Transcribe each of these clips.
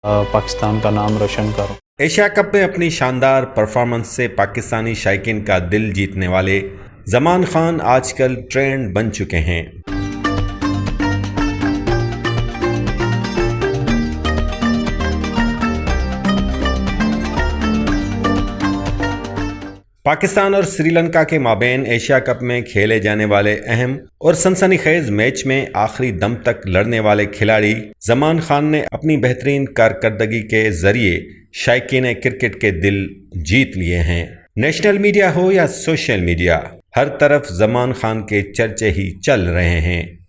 पाकिस्तान का नाम रोशन करूं। एशिया कप में अपनी शानदार परफॉर्मेंस से पाकिस्तानी शायकीन का दिल जीतने वाले जमान खान आजकल ट्रेंड बन चुके हैं। पाकिस्तान और श्रीलंका के माबेन एशिया कप में खेले जाने वाले अहम और सनसनीखेज मैच में आखिरी दम तक लड़ने वाले खिलाड़ी जमान खान ने अपनी बेहतरीन कारकर्दगी के जरिए शायकीन क्रिकेट के दिल जीत लिए हैं। नेशनल मीडिया हो या सोशल मीडिया, हर तरफ जमान खान के चर्चे ही चल रहे हैं।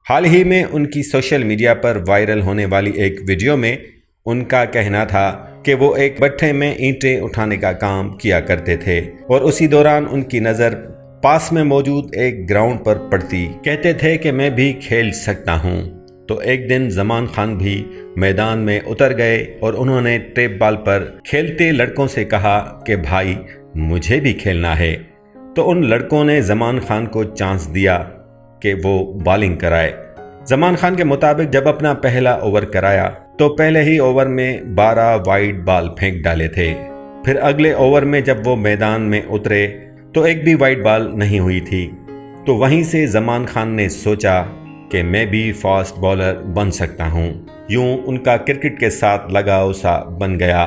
हाल ही में उनकी सोशल मीडिया पर वायरल होने वाली एक वीडियो में उनका कहना था कि वो एक भट्ठे में ईंटें उठाने का काम किया करते थे और उसी दौरान उनकी नज़र पास में मौजूद एक ग्राउंड पर पड़ती। कहते थे कि मैं भी खेल सकता हूँ। तो एक दिन जमान खान भी मैदान में उतर गए और उन्होंने टेप बॉल पर खेलते लड़कों से कहा कि भाई मुझे भी खेलना है। तो उन लड़कों ने जमान खान को चांस दिया कि वो बॉलिंग कराए। जमान खान के मुताबिक जब अपना पहला ओवर कराया तो पहले ही ओवर में 12 वाइड बॉल फेंक डाले थे। फिर अगले ओवर में जब वो मैदान में उतरे तो एक भी वाइड बॉल नहीं हुई थी। तो वहीं से जमान खान ने सोचा कि मैं भी फास्ट बॉलर बन सकता हूँ। यूं उनका क्रिकेट के साथ लगाव सा बन गया।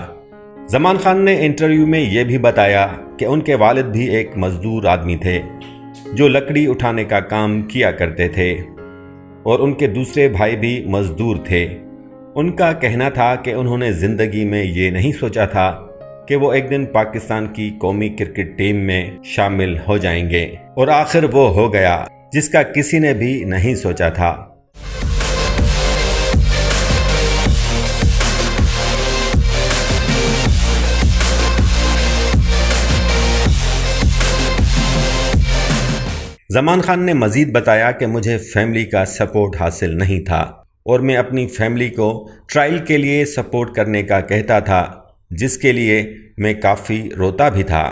जमान खान ने इंटरव्यू में ये भी बताया कि उनके वालिद भी एक मजदूर आदमी थे जो लकड़ी उठाने का काम किया करते थे और उनके दूसरे भाई भी मजदूर थे। उनका कहना था कि उन्होंने ज़िंदगी में ये नहीं सोचा था कि वो एक दिन पाकिस्तान की कौमी क्रिकेट टीम में शामिल हो जाएंगे और आखिर वो हो गया, जिसका किसी ने भी नहीं सोचा था। जमान खान ने मज़ीद बताया कि मुझे फैमिली का सपोर्ट हासिल नहीं था और मैं अपनी फैमिली को ट्रायल के लिए सपोर्ट करने का कहता था, जिसके लिए मैं काफ़ी रोता भी था।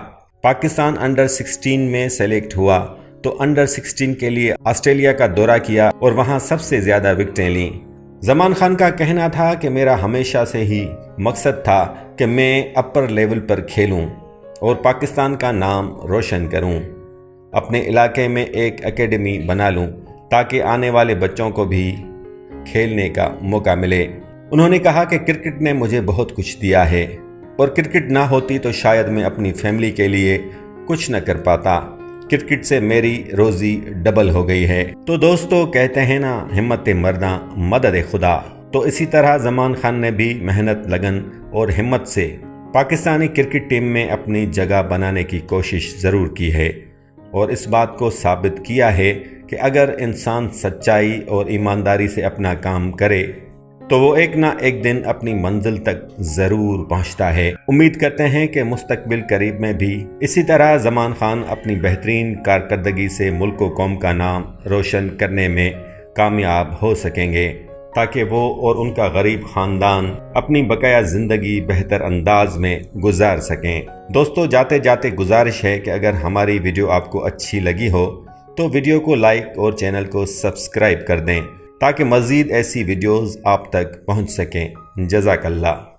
पाकिस्तान अंडर 16 में सेलेक्ट हुआ तो अंडर 16 के लिए ऑस्ट्रेलिया का दौरा किया और वहां सबसे ज़्यादा विकेटें लीं। जमान खान का कहना था कि मेरा हमेशा से ही मकसद था कि मैं अपर लेवल पर खेलूं और पाकिस्तान का नाम रोशन करूं, अपने इलाके में एक एकेडमी बना लूं ताकि आने वाले बच्चों को भी खेलने का मौका मिले। उन्होंने कहा कि क्रिकेट ने मुझे बहुत कुछ दिया है और क्रिकेट ना होती तो शायद मैं अपनी फैमिली के लिए कुछ न कर पाता। क्रिकेट से मेरी रोज़ी डबल हो गई है। तो दोस्तों कहते हैं ना, हिम्मत मर्दा मदद खुदा। तो इसी तरह जमान खान ने भी मेहनत, लगन और हिम्मत से पाकिस्तानी क्रिकेट टीम में अपनी जगह बनाने की कोशिश ज़रूर की है और इस बात को साबित किया है कि अगर इंसान सच्चाई और ईमानदारी से अपना काम करे तो वो एक ना एक दिन अपनी मंजिल तक ज़रूर पहुंचता है। उम्मीद करते हैं कि मुस्तकबिल करीब में भी इसी तरह जमान खान अपनी बेहतरीन कारकर्दगी से मुल्क व कौम का नाम रोशन करने में कामयाब हो सकेंगे ताकि वो और उनका गरीब ख़ानदान अपनी बकाया ज़िंदगी बेहतर अंदाज में गुजार सकें। दोस्तों जाते जाते गुजारिश है कि अगर हमारी वीडियो आपको अच्छी लगी हो तो वीडियो को लाइक और चैनल को सब्सक्राइब कर दें ताकि मज़ीद ऐसी वीडियोज़ आप तक पहुंच सकें। जज़ाकल्लाह।